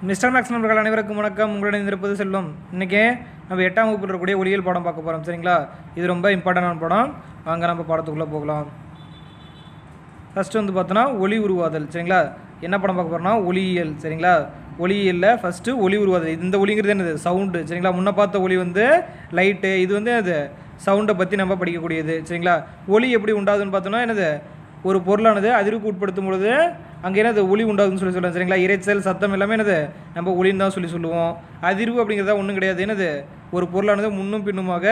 Mister maths நண்பர்கள் அனைவருக்கும் வணக்கம். உங்களுடன் இருப்பது செல்வம். இன்றைக்கி நம்ம 8ஆம் வகுப்பில் இருக்கக்கூடிய ஒளியியல் பாடம் பார்க்க போகிறோம். சரிங்களா, இது ரொம்ப இம்பார்ட்டண்டான பாடம். வாங்க நம்ம பாடத்துக்குள்ளே போகலாம். ஃபஸ்ட்டு வந்து பார்த்தோன்னா ஒளி உருவாதல். சரிங்களா, என்ன படம் பார்க்க போகிறோம்னா ஒளியியல். சரிங்களா, ஒளியியலில் ஃபஸ்ட்டு ஒளி உருவாதல். இந்த ஒளிங்கிறது என்னது? சவுண்டு. சரிங்களா, முன்ன பார்த்த ஒளி வந்து லைட்டு, இது வந்து அது சவுண்டை பற்றி நம்ம படிக்கக்கூடியது. சரிங்களா, ஒளி எப்படி உண்டாகுதுன்னு பார்த்தோன்னா என்னது? ஒரு பொருளானது அதிர்வுக்கு உட்படுத்தும் பொழுது அங்கே என்னது? ஒளி உண்டாகுதுன்னு சொல்லுவோம். சரிங்களா, இரைச்சல் சத்தம் எல்லாமே என்னது? நம்ம ஒளின்னு தான் சொல்லுவோம். அதிர்வு அப்படிங்கிறதா ஒன்றும் கிடையாது. என்னது? ஒரு பொருளானது முன்னும் பின்னுமாக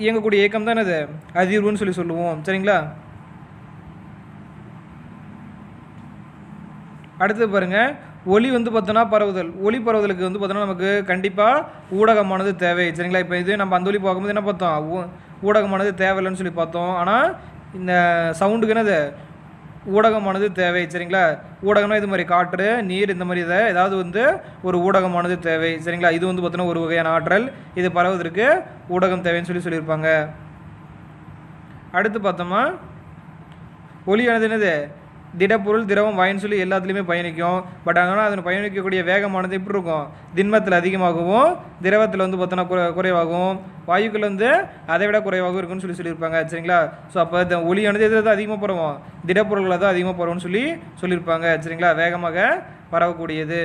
இயங்கக்கூடிய இயக்கம் தான் என்னது? அதிர்வுன்னு சொல்லுவோம். சரிங்களா, அடுத்து பாருங்கள், ஒளி வந்து பார்த்தோன்னா பரவுதல். ஒளி பரவுதலுக்கு வந்து பார்த்தோன்னா நமக்கு கண்டிப்பாக ஊடகமானது தேவை. சரிங்களா, இப்போ இது நம்ம அந்த ஒளி பார்க்கும்போது என்ன பார்த்தோம்? ஊடகமானது தேவையில்லைன்னு சொல்லி பார்த்தோம். ஆனால் இந்த சவுண்டுக்கு என்னது? ஊடகமானது தேவை. சரிங்களா, ஊடகம்னா இது மாதிரி காற்று, நீர், இந்த மாதிரி இதை ஏதாவது வந்து ஒரு ஊடகமானது தேவை. சரிங்களா, இது வந்து பார்த்தோன்னா ஒரு வகையான ஆற்றல். இது பரவுவதற்கு ஊடகம் தேவைன்னு சொல்லியிருப்பாங்க. அடுத்து பார்த்தோம்னா ஒளியானது என்னது? திடப்பொருள், திரவம், வாயின்னு சொல்லி எல்லாத்துலேயுமே பயணிக்கும். பட் ஆனால் அதில் பயணிக்கக்கூடிய வேகமானது எப்படி இருக்கும்? திண்மத்தில் அதிகமாகவும் திரவத்தில் வந்து பார்த்தோன்னா குறைவாகவும், வாயுக்கள் வந்து அதை விட குறைவாகவும் இருக்குன்னு சொல்லியிருப்பாங்க. சரிங்களா, ஸோ அப்போ இந்த ஒளியானது எதில் தான் அதிகமாக பரவும்? திடப்பொருள்களை தான் அதிகமாக பரவும்னு சொல்லியிருப்பாங்க. சரிங்களா, வேகமாக பரவக்கூடியது.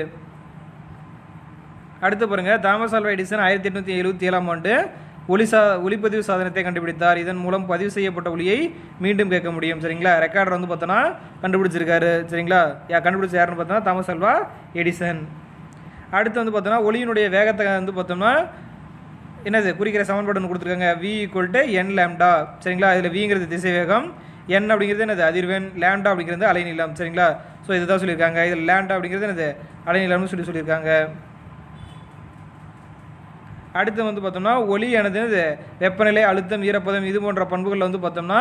அடுத்து பாருங்கள், தாமஸ் ஆல்வா எடிசன் 1877ஆம் ஆண்டு ஒளிப்பதிவு சாதனத்தை கண்டுபிடித்தார். இதன் மூலம் பதிவு செய்யப்பட்ட ஒளியை மீண்டும் கேட்க முடியும். சரிங்களா, ரெக்கார்டர் வந்து பார்த்தோன்னா கண்டுபிடிச்சிருக்காரு. சரிங்களா, கண்டுபிடிச்ச யாருன்னு பார்த்தோன்னா தாமஸ் ஆல்வா எடிசன். அடுத்து வந்து பார்த்தோன்னா ஒளியினுடைய வேகத்தை வந்து பார்த்தோம்னா என்னது குறிக்கிற சமன்பாடு ஒன்று கொடுத்துருக்காங்க. v = n lambda. சரிங்களா, இதில் விங்கிறது திசை வேகம், n அப்படிங்கிறது என்னது? அதிர்வெண், லாம்டா அப்படிங்கிறது அலைநீளம். சரிங்களா, ஸோ இதுதான் சொல்லியிருக்காங்க. இதில் லாம்டா அப்படிங்கிறது என்னது? அலைநீளம்னு சொல்லியிருக்காங்க. அடுத்து வந்து பார்த்தோம்னா ஒளியானது வெப்பநிலை, அழுத்தம், ஈரப்பதம் இது போன்ற பண்புகளில் வந்து பார்த்தோம்னா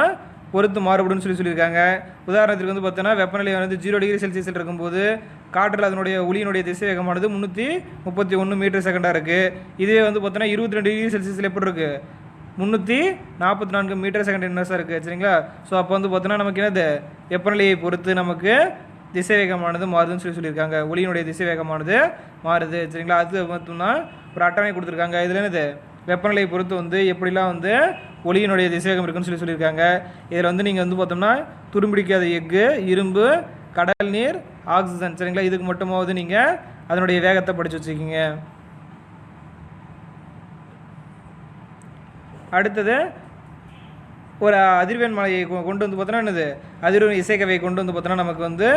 பொறுத்து மாறுபடுன்னு சொல்லியிருக்காங்க. உதாரணத்துக்கு வந்து பார்த்தோன்னா வெப்பநிலை வந்து 0 டிகிரி செல்சியஸில் இருக்கும்போது காற்றில் அதனுடைய ஒளியினுடைய திசை வேகமானது 331 மீட்டர் செகண்டாக இருக்குது. இதுவே வந்து பார்த்தோன்னா 22 டிகிரி செல்சியஸில் எப்படி இருக்குது? 344 மீட்டர் செகண்ட் இன்னர்ஸாக இருக்குது. சரிங்களா, ஸோ அப்போ வந்து பார்த்தோன்னா நமக்கு என்னது? வெப்பநிலையை பொறுத்து நமக்கு திசை வேகமானது மாறுதுன்னு சொல்லியிருக்காங்க. ஒளியினுடைய திசை வேகமானது மாறுது. சரிங்களா, அது பார்த்தோம்னா ஒரு அட்டவணை கொடுத்துருக்காங்க. இதில் என்னது? வெப்பநிலையை பொறுத்து வந்து எப்படிலாம் வந்து ஒளியினுடைய திசைவேகம் இருக்குன்னு சொல்லியிருக்காங்க. இதில் வந்து நீங்கள் வந்து பார்த்தோம்னா துரும்பிடிக்காத எஃகு, இரும்பு, கடல் நீர், ஆக்சிஜன். சரிங்களா, இதுக்கு மட்டுமாவது நீங்கள் அதனுடைய வேகத்தை படித்து வச்சுக்கிங்க. அடுத்தது ஒரு அதிர்வெண் மலையை கொண்டு வந்து பார்த்தோன்னா என்னது? அதிர்வெண் இசைக்கவையை கொண்டு வந்து பார்த்தோன்னா நமக்கு வந்து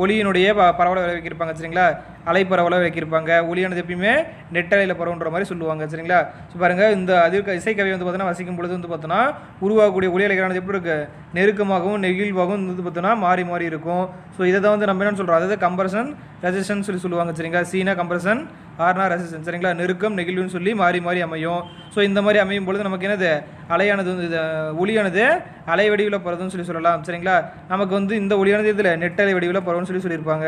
ஒளியினுடைய பரவலை விளக்கியிருப்பாங்க. சரிங்களா, அலைப்பரவலை விளக்கியிருப்பாங்க. ஒளியானது எப்பயுமே நெட்டலையில் பரவுன்ற மாதிரி சொல்லுவாங்க. சரிங்களா, ஸோ பாருங்கள், இந்த இசைக்கவை வந்து பார்த்தோன்னா வசிக்கும் பொழுது வந்து பார்த்தோன்னா உருவாகக்கூடிய ஒளி அலைகளானது எப்படி இருக்குது? நெருக்கமாகவும் நெகிழ்வாகவும் வந்து பார்த்தோன்னா மாறி மாறி இருக்கும். ஸோ இதை தான் வந்து நம்ம என்னென்னு சொல்கிறோம்? அதாவது கம்ப்ரஷன், ரெசிஸ்டன்ஸ் சொல்லுவாங்க. சரிங்களா, சீனா கம்ப்ரஷன், ஆர்னா ரெசிஸ்டன்ஸ். சரிங்களா, நெருக்கம், நெகிழ்வுன்னு சொல்லி மாறி மாறி அமையும். ஸோ இந்த மாதிரி அமையும் பொழுது நமக்கு என்னது? அலையானது வந்து ஒளியானது அலை வடிவில் பரவுதுன்னு சொல்லலாம். சரிங்களா, நமக்கு வந்து இந்த ஒளியானது இதில் நெட்டலை வடிவில் பரவுன்னு சொல்லியிருப்பாங்க.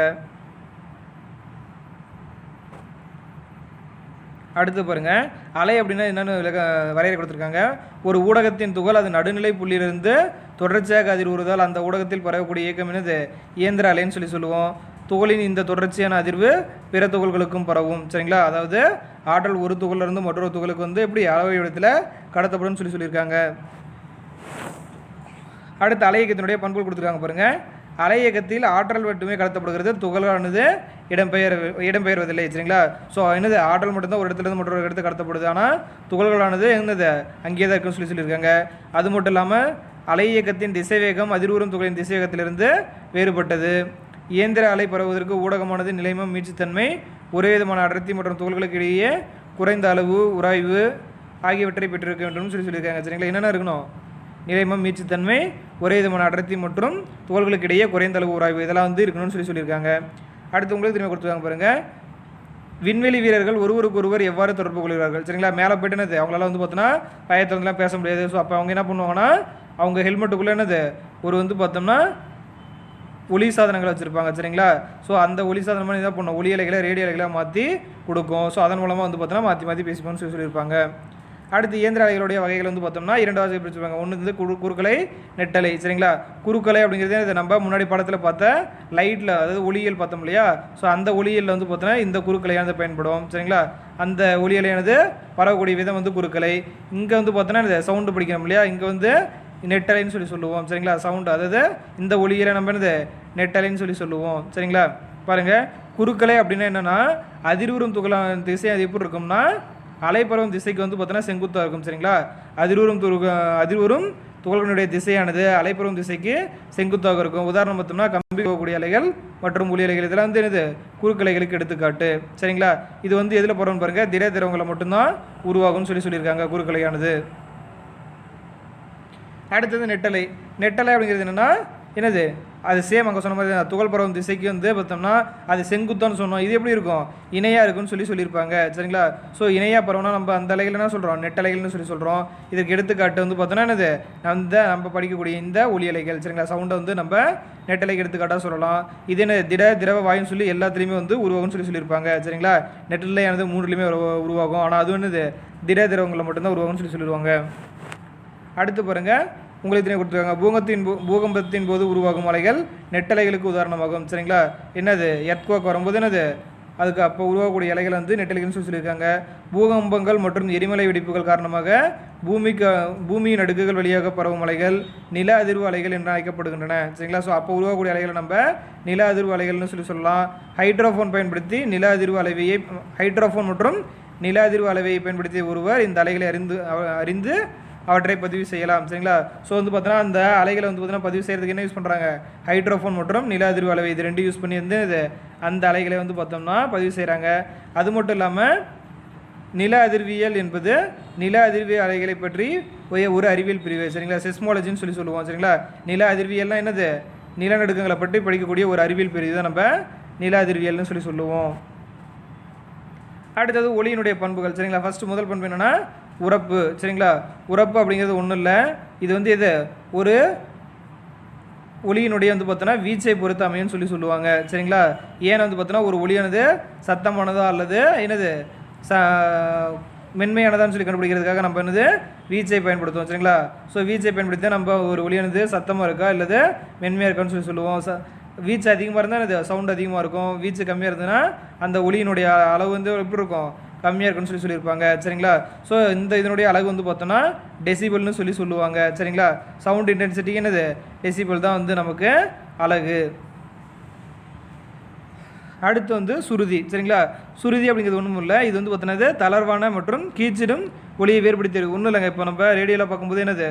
அடுத்து பாருங்கள், அலை அப்படின்னா என்னென்னு வரையறை கொடுத்துருக்காங்க. ஒரு ஊடகத்தின் துகள் அது நடுநிலை புள்ளியிலிருந்து தொடர்ச்சியாக அதிர்வுறுதல் அந்த ஊடகத்தில் பரவக்கூடிய இயக்கம் என்னது? இயந்திர அலைன்னு சொல்லுவோம். துகளின் இந்த தொடர்ச்சியான அதிர்வு பிற துகள்களுக்கும் பரவும். சரிங்களா, அதாவது ஆற்றல் ஒரு துகளிலிருந்து மற்றொரு துகளுக்கு வந்து எப்படி அளவு இடத்துல கடத்தப்படும் சொல்லியிருக்காங்க. அடுத்து அலை இயக்கத்தினுடைய பண்புகள் கொடுத்துருக்காங்க. பாருங்கள், அலை இயக்கத்தில் ஆற்றல் மட்டுமே கடத்தப்படுகிறது, துகளானது இடம்பெயர்வதில்லை. சரிங்களா, ஸோ என்னது? ஆற்றல் மட்டும்தான் ஒரு இடத்துலேருந்து மற்றொரு இடத்துக்கு கடத்தப்படுது. ஆனால் துகள்களானது என்னது? அங்கேயே தான் இருக்குன்னு சொல்லியிருக்காங்க. அது மட்டும் இல்லாமல் அலை இயக்கத்தின் திசைவேகம் அதிர்வுறும் துகளின் திசைவேகத்திலிருந்து வேறுபட்டது. இயந்திர அலை பரவுவதற்கு ஊடகமானது நிலைமம், மீட்சித்தன்மை, ஒரே விதமான அடர்த்தி மற்றும் துகள்களுக்கு இடையே குறைந்த அளவு உராய்வு ஆகியவற்றை பெற்றிருக்க வேண்டும் சொல்லியிருக்காங்க. சரிங்களா, என்னென்ன இருக்கணும்? நிலைமம், மீட்சித்தன்மை, ஒரே விதமான அடர்த்தி மற்றும் துகள்களுக்கு இடையே குறைந்த அளவு உராய்வு, இதெல்லாம் வந்து இருக்கணும்னு சொல்லியிருக்காங்க. அடுத்து உங்களுக்கு திரும்ப கொடுத்துருக்காங்க. பாருங்கள், விண்வெளி வீரர்கள் ஒருவருக்கொருவர் எவ்வாறு தொடர்பு கொள்கிறார்கள்? சரிங்களா, மேலே போய்ட்டு என்னது? அவங்களால வந்து பார்த்தோன்னா பயத்திலலாம் பேச முடியாது. ஸோ அப்போ அவங்க என்ன பண்ணுவாங்கன்னா அவங்க ஹெல்மெட்டுக்குள்ளே என்னது? ஒரு வந்து பார்த்தோம்னா ஒளி சாதனங்கள் வச்சுருப்பாங்க. சரிங்களா, ஸோ அந்த ஒளி சாதனமாக இதாக பண்ணும், ஒளி அலைகளை ரேடியோ அலைகளை மாற்றி கொடுக்கும். ஸோ அதன் மூலமாக வந்து பார்த்தோன்னா மாற்றி மாற்றி பேசிப்போம்னு சொல்லியிருப்பாங்க. அடுத்து இயந்திர அலைகளுடைய வகைகள் வந்து பார்த்தோம்னா இரண்டாவது பிரிச்சுப்பாங்க. ஒன்று வந்து குறுக்கலை, நெட்டலை. சரிங்களா? குறுக்கலை அப்படிங்கிறது இதை நம்ம முன்னாடி படத்தில் பார்த்த லைட்டில், அதாவது ஒளியியல் பார்த்தோம் இல்லையா? ஸோ அந்த ஒளியியலில் வந்து பார்த்தோன்னா இந்த குறுக்கலையானது பயன்படும். சரிங்களா? அந்த ஒளியலையானது பரவக்கூடிய விதம் வந்து குறுக்கலை. இங்கே வந்து பார்த்தோன்னா இந்த சவுண்டு பிடிக்கணும் இல்லையா? இங்கே வந்து நெட்டலைன்னு சொல்லி சொல்லுவோம். சரிங்களா? சவுண்டு, அதாவது இந்த ஒளியில நம்ம என்னது நெட்டலைன்னு சொல்லி சொல்லுவோம். சரிங்களா? பாருங்கள், குறுக்கலை அப்படின்னா என்னென்னா அதிர்வுறும் துகளான திசை அது எப்படி இருக்கும்னா அலைப்பரவும் திசைக்கு வந்து பார்த்தோன்னா செங்குத்தாக இருக்கும். சரிங்களா? அதிர்வுறும் துகள்களுடைய திசையானது அலைப்பரவும் திசைக்கு செங்குத்தாக இருக்கும். உதாரணம் பார்த்தோம்னா கம்பி போகக்கூடிய அலைகள் மற்றும் ஒளி அலைகள், இதெல்லாம் வந்து என்னது குறுக்கலைகளுக்கு எடுத்துக்காட்டு. சரிங்களா? இது வந்து எதில் போகிறோம்னு பாருங்கள், திட திரவங்களை மட்டும்தான் உருவாகும்னு சொல்லியிருக்காங்க குறுக்கலையானது. அடுத்தது நெட்டலை. நெட்டலை அப்படிங்கிறது என்னென்னா என்னது, அது சேம் அங்கே சொன்ன மாதிரி துகள் பரவும் திசைக்கு வந்து பார்த்தோம்னா அது செங்குத்தான்னு சொன்னோம். இது எப்படி இருக்கும், இணையாக இருக்குன்னு சொல்லியிருப்பாங்க. சரிங்களா? ஸோ இணையாக பரவுனா நம்ம அந்த அலைகள் என்ன சொல்கிறோம், நெட்டலைகள்னு சொல்கிறோம். இதுக்கு எடுத்துக்காட்டு வந்து பார்த்தோன்னா என்னது, நம்ம படிக்கக்கூடிய இந்த ஒளி அலைகள். சரிங்களா? சவுண்டை வந்து நம்ம நெட்டலைக்கு எடுத்துக்காட்டாக சொல்லலாம். இது என்ன திரவ வாயுன்னு சொல்லி எல்லாத்துலேயுமே வந்து உருவாகும்னு சொல்லியிருப்பாங்க. சரிங்களா? நெட்டலையானது 3லேயுமே உருவாகும். ஆனால் அது என்னது திட திரவங்களை மட்டும்தான் உருவாகும்னு சொல்லுவாங்க. அடுத்து பாருங்கள், உங்களுக்கு தெரியும் கொடுத்துருக்காங்க, பூகம்பத்தின் போது உருவாகும் அலைகள் நெட்டலைகளுக்கு உதாரணமாகும். சரிங்களா? என்னது எர்த்குவேக் வரும்போது என்னது அதுக்கு அப்போ உருவாகக்கூடிய இலைகள் வந்து நெட்டலைகள்னு சொல்லியிருக்காங்க. பூகம்பங்கள் மற்றும் எரிமலை வெடிப்புகள் காரணமாக பூமியின் அடுக்குகள் வழியாக பரவும் அலைகள் நில அதிர்வு அலைகள் என்று அழைக்கப்படுகின்றன. சரிங்களா? ஸோ அப்போ உருவாகக்கூடிய அலைகளை நம்ம நில அதிர்வு அலைகள்னு சொல்லலாம். ஹைட்ரோஃபோன் பயன்படுத்தி நில அதிர்வு அலைவையை ஹைட்ரோஃபோன் மற்றும் நில அதிர்வு அலைவையை பயன்படுத்திய ஒருவர் இந்த அலைகளை அறிந்து அவற்றை பதிவு செய்யலாம். சரிங்களா? ஸோ வந்து பார்த்தோன்னா அந்த அலைகளை வந்து பார்த்தீங்கன்னா பதிவு செய்கிறதுக்கு என்ன யூஸ் பண்ணுறாங்க, ஹைட்ரோஃபோன் மற்றும் நில அதிர்வு அலை, இது ரெண்டு யூஸ் பண்ணி வந்து அந்த அலைகளை வந்து பார்த்தோம்னா பதிவு செய்கிறாங்க. அது மட்டும் இல்லாமல் நில அதிர்வியல் என்பது நில அதிர்வு அலைகளை பற்றி ஒரு அறிவியல் பிரிவு. சரிங்களா? செஸ்மாலஜின்னு சொல்லுவோம். சரிங்களா? நில அதிர்வியல்னால் என்னது, நிலநடுக்கங்களை பற்றி படிக்கக்கூடிய ஒரு அறிவியல் பிரிவு தான் நம்ம நில அதிர்வியல்னு சொல்லுவோம். அடுத்தது ஒளியினுடைய பண்புகள். சரிங்களா? ஃபஸ்ட்டு முதல் பண்பு என்னென்னா உரப்பு. சரிங்களா? உரப்பு அப்படிங்கிறது ஒன்றும் இல்லை, இது வந்து இது ஒரு ஒளியினுடைய வந்து பார்த்தோன்னா வீச்சை பொறுத்து அமையும்னு சொல்லுவாங்க. சரிங்களா? ஏன் வந்து பார்த்தோன்னா ஒரு ஒளியானது சத்தமானதா அல்லது என்னது மென்மையானதான்னு சொல்லி கண்டுபிடிக்கிறதுக்காக நம்ம என்னது வீச்சை பயன்படுத்துவோம். சரிங்களா? ஸோ வீச்சை பயன்படுத்தி நம்ம ஒரு ஒளியானது சத்தமாக இருக்கா அல்லது மென்மையாக இருக்கான்னு சொல்லுவோம். வீச்சு அதிகமாக இருந்தால் அது சவுண்ட் அதிகமாக இருக்கும், வீச்சு கம்மியாக இருந்ததுன்னா அந்த ஒளியினுடைய அளவு வந்து எப்படி இருக்கும், கம்மியாக இருக்குன்னு சொல்லியிருப்பாங்க. சரிங்களா? ஸோ இதனுடைய அழகு வந்து பார்த்தோன்னா டெசிபிள்னு சொல்லுவாங்க. சரிங்களா? சவுண்ட் இன்டென்சிட்டிக்கு என்னது டெசிபிள் தான் வந்து நமக்கு அழகு. அடுத்து வந்து சுருதி. சரிங்களா? சுருதி அப்படிங்கிறது ஒன்றும் இல்லை, இது வந்து பார்த்தோன்னா தளர்வான மற்றும் கீச்சிடும் ஒளியை வேறுபடுத்தி ஒன்றும் இல்லைங்க. இப்போ நம்ம ரேடியோவில் பார்க்கும்போது என்னது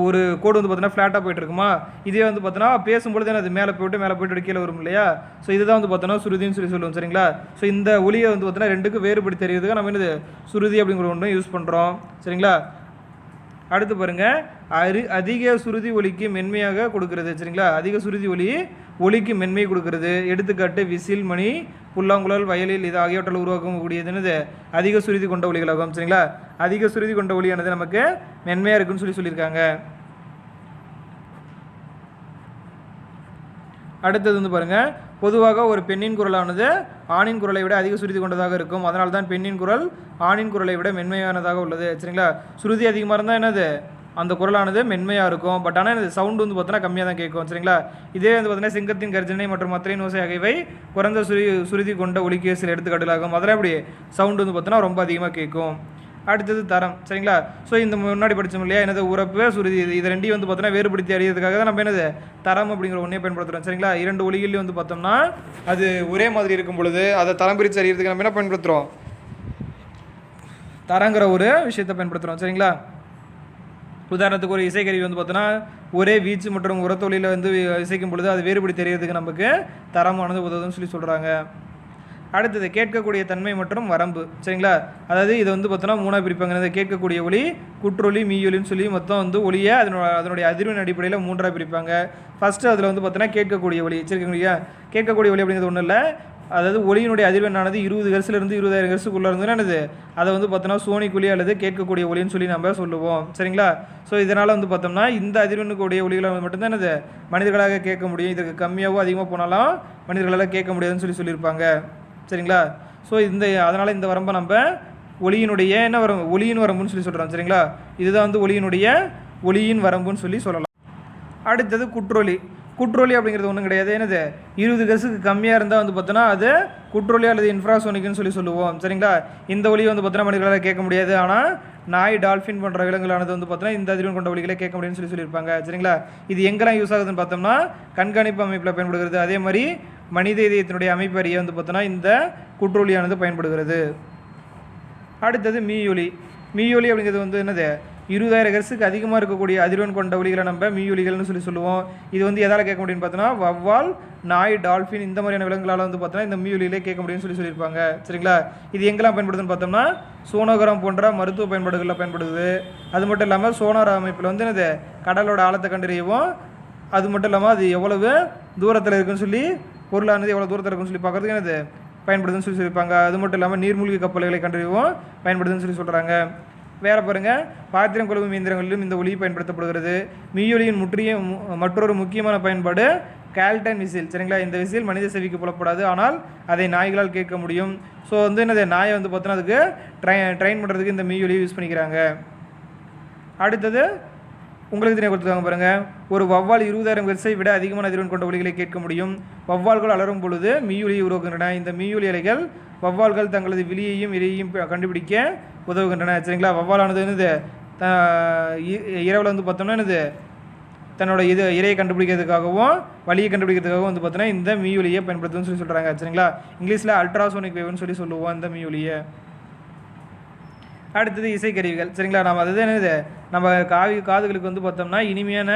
ஒரு கோடு வந்து பார்த்தோன்னா ஃப்ளாட்டாக போய்ட்டு இருக்குமா, இதே வந்து பார்த்தோன்னா பேசும்பொழுது என்னது மேலே போய்ட்டு கீழே வரும் இல்லையா? ஸோ இதுதான் வந்து பார்த்தோன்னா சுருதின்னு சொல்லுவோம். சரிங்களா? ஸோ இந்த ஒளியை வந்து பார்த்தோன்னா ரெண்டுக்கும் வேறுபடுத்தி தெரியுதுக்கு நம்ம என்னது சுருதி அப்படிங்கிற ஒன்றும் யூஸ் பண்ணுறோம். சரிங்களா? அடுத்து பாருங்கள், அதிக சுருதி ஒலிக்கு மென்மையாக கொடுக்கறது. சரிங்களா? அதிக சுருதி ஒலிக்கு மென்மை கொடுக்கறது. எடுத்துக்காட்டு விசில், மணி, புல்லாங்குழல், வயலில் இது ஆகியவற்றால் உருவாக்கக்கூடியது என்னது அதிக சுருதி கொண்ட ஒலிகளாகும். சரிங்களா? அதிக சுருதி கொண்ட ஒலியானது நமக்கு மென்மையாக இருக்குன்னு சொல்லியிருக்காங்க. அடுத்தது வந்து பாருங்கள், பொதுவாக ஒரு பெண்ணின் குரலானது ஆணின் குரலை விட அதிக சுருதி கொண்டதாக இருக்கும். அதனால தான் பெண்ணின் குரல் ஆணின் குரலை விட மென்மையானதாக உள்ளது. சரிங்களா? சுருதி அதிகமாக இருந்தால் என்னது அந்த குரலானது மென்மையாக இருக்கும். பட் ஆனால் இந்த சவுண்டு வந்து பார்த்தோன்னா கம்மியாக தான் கேட்கும். சரிங்களா? இதே வந்து பார்த்தீங்கன்னா சிங்கத்தின் கர்ஜனை மற்றும் மத்திரையின் ஓசை ஆகியவை குறைந்த சுருதி கொண்ட ஒலிக்கு சில எடுத்துக்காட்டுகளாகும். அதெல்லாம் எப்படி சவுண்டு வந்து பார்த்தோன்னா ரொம்ப அதிகமாக கேட்கும். அடுத்தது தரம். சரிங்களா? ஸோ இந்த முன்னாடி படித்தோம் இல்லையா, என்னது உரப்பு, சுருதி, இது ரெண்டையும் வந்து பார்த்தோன்னா வேறுபடுத்தி அறியறதுக்காக தான் நம்ம என்னது தரம் அப்படிங்கிற ஒன்றே பயன்படுத்துகிறோம். சரிங்களா? இரண்டு ஒலிகளையும் வந்து பார்த்தோம்னா அது ஒரே மாதிரி இருக்கும் பொழுது அதை தரம் பிரித்து அறியறதுக்கு நம்ம என்ன பயன்படுத்துகிறோம், தரங்கிற ஒரு விஷயத்தை பயன்படுத்துகிறோம். சரிங்களா? உதாரணத்துக்கு ஒரு இசைக்கருவி வந்து பார்த்தோன்னா ஒரே வீச்சு மற்றும் உரத்தொழியில் வந்து இசைக்கும் பொழுது அது வேறுபடி தெரியறதுக்கு நமக்கு தரமானது உதவுதுன்னு சொல்கிறாங்க. அடுத்தது கேட்கக்கூடிய தன்மை மற்றும் வரம்பு. சரிங்களா? அதாவது இதை வந்து பார்த்தோன்னா மூணாக பிரிப்பாங்க. கேட்கக்கூடிய ஒளி, குற்றொலி, மீயொலின்னு மொத்தம் வந்து ஒளியை அதனுடைய அதிர்வின் அடிப்படையில் மூன்றாக பிரிப்பாங்க. ஃபஸ்ட்டு அதில் வந்து பார்த்தோன்னா கேட்கக்கூடிய ஒளி. சரிங்களா? கேட்கக்கூடிய ஒளி அப்படிங்கிறது ஒன்றும் இல்லை, அதாவது ஒளியினுடைய அதிர்வெண்ணானது 20 ஹெர்ட்ஸ்லேருந்து 20,000 ஹெர்ட்ஸுக்குள்ளே இருந்ததுன்னா என்னது அதை வந்து பார்த்தோன்னா சோனிக்குழி அல்லது கேட்கக்கூடிய ஒளின்னு சொல்லி நம்ம சொல்லுவோம். சரிங்களா? ஸோ இதனால் வந்து பார்த்தோம்னா இந்த அதிர்வெண்ணுக்கூடிய ஒளிகளை மட்டும்தான் என்னது மனிதர்களாக கேட்க முடியும். இதுக்கு கம்மியாகவோ அதிகமாக போனாலும் மனிதர்களால் கேட்க முடியாதுன்னு சொல்லியிருப்பாங்க. சரிங்களா? ஸோ அதனால் இந்த வரம்பை நம்ம ஒளியினுடைய என்ன வரும் ஒளியின் வரம்புன்னு சொல்கிறோம் சரிங்களா. இதுதான் வந்து ஒளியின் வரம்புன்னு சொல்லலாம். அடுத்தது குற்றொலி. குற்றொலி அப்படிங்கிறது ஒன்றும் கிடையாது. என்னது 20 ஹெர்ட்ஸுக்கு கம்மியாக இருந்தால் வந்து பார்த்தோன்னா அது குற்றொலி அல்லது இன்ஃப்ராசோனிக்னு சொல்லுவோம் சரிங்களா. இந்த ஒலியை வந்து பார்த்தோன்னா மனிதர்களால் கேட்க முடியாது. ஆனால் நாய், டால்ஃபின் போன்ற விலங்குகளானது வந்து பார்த்தோன்னா இந்த அதிர்வெண் கொண்ட ஒலிகளை கேட்க முடியும்னு சொல்லியிருப்பாங்க சரிங்களா. இது எங்கெல்லாம் யூஸ் ஆகுதுன்னு பார்த்தோம்னா கண்காணிப்பு அமைப்பில் பயன்படுகிறது. அதே மாதிரி மனித இதயத்தினுடைய அமைப்பு அறிய வந்து பார்த்தோன்னா இந்த குற்றொலியானது பயன்படுகிறது. அடுத்தது மீயொலி. மீயொலி அப்படிங்கிறது வந்து என்னது 20,000 ஹெர்ட்ஸுக்கு அதிகமாக இருக்கக்கூடிய அதிர்வெண் கொண்ட ஒலிகளை நம்ம மீயொலிகள்னு சொல்லுவோம். இது வந்து எதால் கேட்க முடியும்னு பார்த்தோன்னா வவ்வால், நாய், டால்ஃபின் இந்த மாதிரியான விலங்குகளால் வந்து பார்த்தோன்னா இந்த மீயொலியிலே கேட்க முடியும்னு சொல்லியிருப்பாங்க சரிங்களா. இது எங்கெல்லாம் பயன்படுதுன்னு பார்த்தோம்னா சோனோகிராம் போன்ற மருத்துவ பயன்பாடுகளில் பயன்படுது. அது மட்டும் இல்லாமல் சோனார் அமைப்பில் வந்து என்னது கடலோட ஆழத்தை கண்டறியவும், அது மட்டும் இல்லாமல் அது எவ்வளவு தூரத்தில் இருக்குன்னு சொல்லி பொருளானது எவ்வளோ தூரத்தில் இருக்குன்னு சொல்லி பார்க்குறதுக்கு என்னது பயன்படுதுன்னு சொல்லியிருப்பாங்க. அது மட்டும் இல்லாமல் நீர்மூழ்கி கப்பல்களை கண்டறியவும் பயன்படுதுன்னு சொல்கிறாங்க. வேறு பாருங்கள், பாத்திரம் கழுவும் இயந்திரங்களிலும் இந்த ஒலி பயன்படுத்தப்படுகிறது. மீயொலியின் மற்றொரு முக்கியமான பயன்பாடு கேல்டன் விசில் சரிங்களா. இந்த விசில் மனித செவிக்கு புலப்படாது, ஆனால் அதை நாய்களால் கேட்க முடியும். ஸோ வந்து என்னது நாயை வந்து பார்த்தோன்னா அதுக்கு ட்ரெயின் பண்ணுறதுக்கு இந்த மீயொலி யூஸ் பண்ணிக்கிறாங்க. அடுத்தது உங்களுக்கு தெரிய கொடுத்துருக்காங்க பாருங்கள். ஒரு வவ்வால் 20,000 ஹெர்ட்ஸை விட அதிகமான அதிர்வெண் கொண்ட ஒலிகளை கேட்க முடியும். வவ்வால்கள் அலரும் பொழுது மீயொலியை உருவாக்குகின்றன. இந்த மீயொலி அலைகள் வவ்வால்கள் தங்களது விழியையும் இரையையும் கண்டுபிடிக்க உதவுகின்றன சரிங்களா. வவ்வாலானது என்னது இரவில் வந்து பார்த்தோம்னா என்னது தன்னோட இரையை கண்டுபிடிக்கிறதுக்காகவும் வலியை கண்டுபிடிக்கிறதுக்காகவும் வந்து பார்த்தோன்னா இந்த மீயொலியை பயன்படுத்துன்னு சொல்கிறாங்க சரிங்களா. இங்கிலீஷில் அல்ட்ராசோனிக் வேவ்னு சொல்லுவோம் இந்த மீயொலியை. அடுத்தது இசைக்கருவிகள் சரிங்களா. நம்ம அது என்னது நம்ம காதுகளுக்கு வந்து பார்த்தோம்னா இனிமையான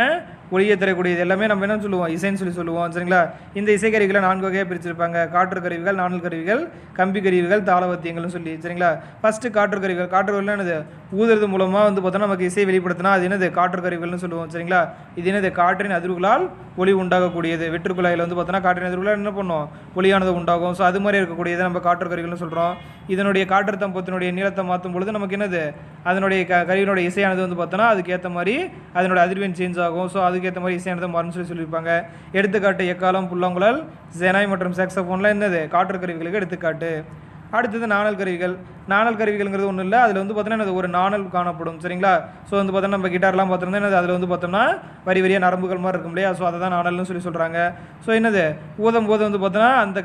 ஒளியை தரக்கூடியது எல்லாமே நம்ம என்ன சொல்லுவோம் இசைன்னு சொல்லுவோம் சரிங்களா. இந்த இசைக்கருவிகளை 4 வகையாக பிரிச்சிருப்பாங்க. காற்று கருவிகள், நாணல் கருவிகள், கம்பி கருவிகள், தாளவத்தியங்கள்னு சொல்லி சரிங்களா. ஃபஸ்ட்டு காற்று கருவிகள். காற்று கருவிகள் என்னது ஊதுறது மூலமாக வந்து பார்த்தோன்னா நமக்கு இசை வெளிப்படுத்தினா அது என்னது காற்று கருவிகள்னு சொல்லுவோம் சரிங்களா. இது என்னது காற்றின் அதிர்வுகளால் ஒளி உண்டாகக்கூடியது. வெற்றுக்குழாயில் வந்து பார்த்தோன்னா காற்றின் அதிர்வுகளால் என்ன பண்ணும் ஒளியானது உண்டாகும். ஸோ அது மாதிரி இருக்கக்கூடியதை நம்ம காற்று கருவிகள்னு சொல்கிறோம். இதனுடைய காற்று தம்பத்தினுடைய நீளத்தை மாற்றும் பொழுது நமக்கு என்னது அதனுடைய கருவியினுடைய இசையானது வந்து பார்த்தோன்னா அதுக்கேற்ற மாதிரி அதனுடைய அதிர்வெண் சேஞ்ச் ஆகும். ஸோ அதுக்கேற்ற மாதிரி இசையானது மாறும்னு சொல்லியிருப்பாங்க. எடுத்துக்காட்டு எக்காலம், புல்லாங்குழல், ஜெனாய் மற்றும் சாக்ஸோஃபோன்லாம் என்னது காற்று கருவிகளுக்கு எடுத்துக்காட்டு. அடுத்தது நாணல் கருவிகள். நாணல் கருவிகள்ங்கிறது ஒன்றும் இல்லை, அதில் வந்து பார்த்தோன்னா ஒரு நாணல் காணப்படும் சரிங்களா. ஸோ வந்து பார்த்தோன்னா நம்ம கிட்டார்லாம் பார்த்தோம்னா என்னது அதில் வந்து பார்த்தோம்னா வரியாக நரம்புகள் மாதிரி இருக்கும் இல்லையா. ஸோ அதை தான் நாணல்னு சொல்கிறாங்க. ஸோ என்னது ஊதும் போது வந்து பார்த்தோன்னா அந்த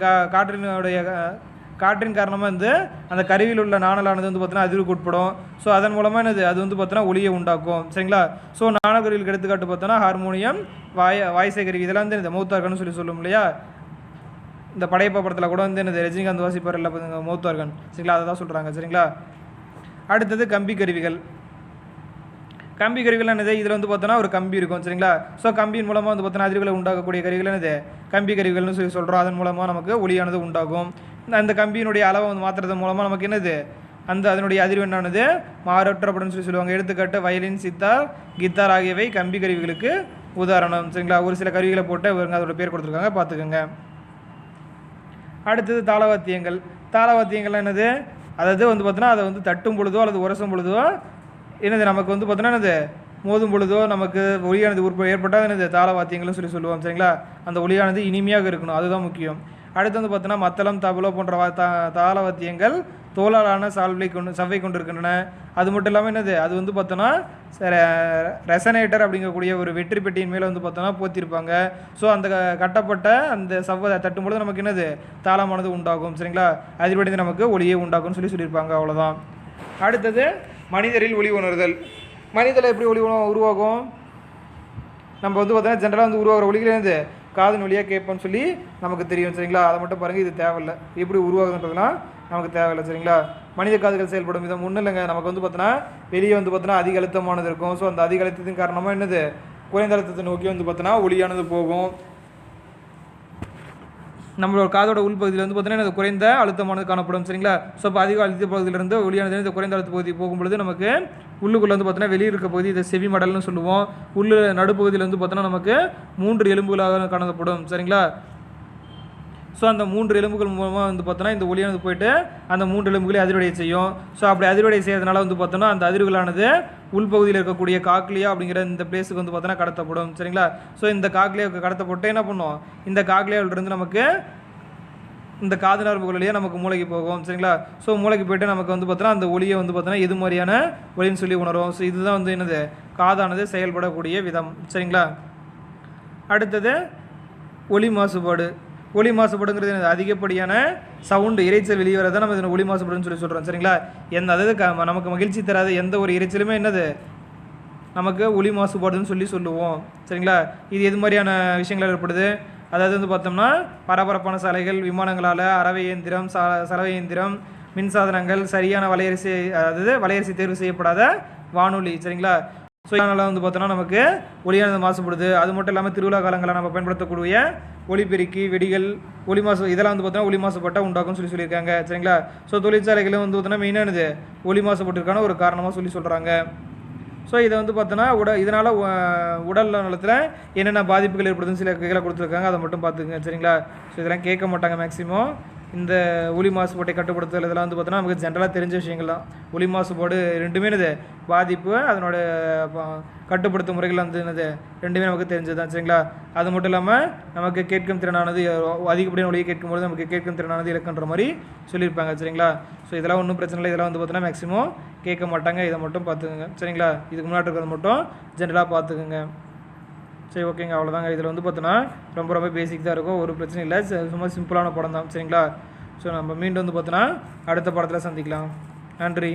காற்றின் காரணமாக வந்து அந்த கருவியில் உள்ள நாணலானது வந்து பார்த்தோன்னா அதிர்வுக்கு உட்படும். ஸோ அதன் மூலமாக என்னது அது வந்து பார்த்தோன்னா ஒளியை உண்டாக்கும் சரிங்களா. ஸோ நாணல் கருவிகளுக்கு எடுத்துக்காட்டு பார்த்தோன்னா ஹார்மோனியம், வாய்சை கருவி, இதெல்லாம் வந்து இந்த மவுத் ஆர்கன்னு சொல்லுவோம் இல்லையா. இந்த படையப்பா படத்தில் கூட வந்து என்னது ரஜினிகாந்த் வாசிப்பார் இல்லை மவுத் ஆர்கன் சரிங்களா, அதை தான் சொல்கிறாங்க சரிங்களா. அடுத்தது கம்பி கருவிகள். கம்பி கருவிகள் என்னது இதில் வந்து பார்த்தோன்னா ஒரு கம்பி இருக்கும் சரிங்களா. ஸோ கம்பியின் மூலமாக வந்து பார்த்தோன்னா அதிர்வுகளை உண்டாக்கக்கூடிய கருவிகள் என்னது கம்பி கருவிகள்னு சொல்கிறோம். அதன் மூலமாக நமக்கு ஒளியானது உண்டாகும். அந்த கம்பியினுடைய அளவை வந்து மாற்றுறது மூலமாக நமக்கு என்னது அதனுடைய அதிர்வெண்ணானது மாறற்றப்படும் சொல்லுவாங்க. எடுத்துக்காட்டு வயலின், சித்தார், கித்தார் ஆகியவை கம்பி கருவிகளுக்கு உதாரணம் சரிங்களா. ஒரு சில கருவிகளை போட்டு இவங்க அதோட பேர் கொடுத்துருக்காங்க, பார்த்துக்கோங்க. அடுத்தது தாளவாத்தியங்கள். தாளவாத்தியங்கள் என்னது அதாவது வந்து பார்த்தோன்னா அதை வந்து தட்டும் பொழுதோ அல்லது உரசும் பொழுதோ என்னது நமக்கு வந்து பார்த்தோன்னா என்னது மோதும் பொழுதோ நமக்கு ஒளியானது ஏற்பட்டால் என்னது தாளவாத்தியங்கள்னு சொல்லுவோம் சரிங்களா. அந்த ஒளியானது இனிமையாக இருக்கணும், அதுதான் முக்கியம். அடுத்து வந்து பார்த்தோன்னா மத்தளம், தபலோ போன்ற தாளவாத்தியங்கள் தோலாலான சவ்வை கொண்டிருக்கின்றன. அது மட்டும் இல்லாமல் என்னது அது வந்து பார்த்தோன்னா ரெசனேட்டர் அப்படிங்கக்கூடிய ஒரு வெற்றி பெட்டியின் மேலே வந்து பார்த்தோன்னா போத்திருப்பாங்க. ஸோ அந்த கட்டப்பட்ட அந்த சவ்வை தட்டும்பொழுது நமக்கு என்னது தாளமானது உண்டாகும் சரிங்களா. அதிர்வடைந்து நமக்கு ஒளியே உண்டாகும்னு சொல்லியிருப்பாங்க. அவ்வளோதான். அடுத்தது மனிதரில் ஒளி உணர்தல். மனிதரில் எப்படி ஒளி உருவாகும்? நம்ம வந்து பார்த்தோன்னா ஜென்ரலாக வந்து உருவாகிற ஒளிகளேருந்து காதன் வழியாக கேட்போம்னு சொல்லி நமக்கு தெரியும் சரிங்களா. அதை மட்டும் பாருங்கள், இது தேவையில்லை. எப்படி உருவாகுதுன்றதுலாம் நமக்கு தேவையில்லை சரிங்களா. மனித காதுகள் செயல்படும் விதம் ஒன்றும் இல்லைங்க. நமக்கு வந்து பார்த்தோன்னா வெளியே வந்து பார்த்தோன்னா அதிக அழுத்தமானது இருக்கும். ஸோ அந்த அதிக அழுத்தத்தின் காரணமாக என்னது குறைந்த அழுத்தத்தை நோக்கி வந்து பார்த்தோன்னா ஒளியானது போகும். நம்மளோட காதோட உள்பகுதியில் வந்து பார்த்தோன்னா இது குறைந்த அழுத்தமானது காணப்படும் சரிங்களா. ஸோ இப்போ அதிக அழுத்த பகுதியிலிருந்து ஒளியானது இந்த குறைந்த அழுத்த பகுதி போகும்பொழுது நமக்கு உள்ளுக்குள்ளே வந்து பார்த்தோன்னா வெளியே இருக்க பகுதி இதை செவி மடல்னு சொல்லுவோம். நடுப்பகுதியில் வந்து பார்த்தோன்னா நமக்கு 3 எலும்புகளாக காணப்படும் சரிங்களா. ஸோ அந்த 3 எலும்புகள் மூலமாக வந்து பார்த்தோன்னா இந்த ஒளியானது போயிட்டு அந்த 3 எலும்புகளையும் அதிர்வடைய செய்யும். ஸோ அப்படி அதிர்வடைய செய்யறதுனால வந்து பார்த்தோன்னா அந்த அதிர்வுகளானது உள்பகுதியில் இருக்கக்கூடிய காக்லியா அப்படிங்கிற இந்த பிளேஸுக்கு வந்து பார்த்தோன்னா கடத்தப்படும் சரிங்களா. ஸோ இந்த காக்லியாவுக்கு கடத்தப்பட்டு என்ன பண்ணும், இந்த காக்லியாவிலிருந்து நமக்கு இந்த காது நரம்புகள் வழியாக நமக்கு மூளைக்கு போகும். சரிங்களா? ஸோ மூளைக்கு போய்ட்டு நமக்கு வந்து பார்த்தோன்னா அந்த ஒலியை வந்து பார்த்தோன்னா எது மாதிரியான ஒலின்னு சொல்லி உணரும். ஸோ இதுதான் வந்து என்னது காதானது செயல்படக்கூடிய விதம். சரிங்களா? அடுத்தது ஒலி மாசுபாடு. ஒலி மாசுபாடுங்கிறது என்னது அதிகப்படியான சவுண்டு இரைச்சல் வெளியே வரதான் நம்ம இதில் ஒலி மாசுபாடுன்னு சொல்லி சொல்கிறோம். சரிங்களா? அதாவது நமக்கு மகிழ்ச்சி தராத எந்த ஒரு இரைச்சலுமே என்னது நமக்கு ஒலி மாசுபாடுன்னு சொல்லுவோம். சரிங்களா? இது எது மாதிரியான விஷயங்கள் ஏற்படுது? அதாவது வந்து பார்த்தோம்னா பரபரப்பான சாலைகள், விமானங்களால், அறவை இயந்திரம், சலவை இயந்திரம், மின்சாதனங்கள், சரியான வலையரிசி அதாவது வலையரிசி தேர்வு செய்யப்படாத வானொலி. சரிங்களா? ஸோ இதனால் வந்து பார்த்தோன்னா நமக்கு ஒலியானது மாசுபடுது. அது மட்டும் இல்லாமல் திருவிழா காலங்களில் நம்ம பயன்படுத்தக்கூடிய ஒலிபெருக்கி, வெடிகள், ஒலி மாசு இதெல்லாம் வந்து பார்த்தோன்னா ஒலி மாசுபாட்டை உண்டாக்கும்னு சொல்லியிருக்காங்க. சரிங்களா? ஸோ தொழிற்சாலைகளும் வந்து பார்த்தோன்னா மெயினானது ஒலி மாசுபாட்டிற்கான ஒரு காரணமாக சொல்கிறாங்க. ஸோ இதை வந்து பார்த்தோன்னா இதனால் உடல் நலத்தில் என்னென்ன பாதிப்புகள் ஏற்படுதுன்னு சில கீழே கொடுத்துருக்காங்க. அதை மட்டும் பார்த்துக்குங்க. சரிங்களா? ஸோ இதெல்லாம் கேட்க மாட்டாங்க மேக்ஸிமம். இந்த ஒலி மாசுபாட்டை கட்டுப்படுத்துதல் இதெல்லாம் வந்து பார்த்தோன்னா நமக்கு ஜென்ரலாக தெரிஞ்ச விஷயங்கள் தான். ஒலி மாசுபாடு ரெண்டுமே என்னது பாதிப்பு, அதனோட கட்டுப்படுத்தும் முறைகள் வந்து என்னது ரெண்டுமே நமக்கு தெரிஞ்சது தான். சரிங்களா? அது மட்டும் இல்லாமல் நமக்கு கேட்கும் திறனானது அதிகப்படியான ஒலியை கேட்கும்போது நமக்கு கேட்கும் திறனானது இலக்குன்ற மாதிரி சொல்லியிருப்பாங்க. சரிங்களா? ஸோ இதெல்லாம் ஒன்றும் பிரச்சனை இல்லை. இதெல்லாம் வந்து பார்த்தோன்னா மேக்ஸிமம் கேட்க மாட்டாங்க. இதை மட்டும் பார்த்துக்குங்க. சரிங்களா? இதுக்கு முன்னாடி இருக்கிறது மட்டும் ஜென்ரலாக பார்த்துக்குங்க. சரி, ஓகேங்க. அவ்வளோதாங்க. இதில் வந்து பார்த்தோன்னா ரொம்ப பேசிக் தான் இருக்கும். ஒரு பிரச்சனை இல்லை. சும்மா சிம்பிளான படம் தான். சரிங்களா? ஸோ நம்ம மீண்டும் வந்து பார்த்தோன்னா அடுத்த படத்தில் சந்திக்கலாம். நன்றி.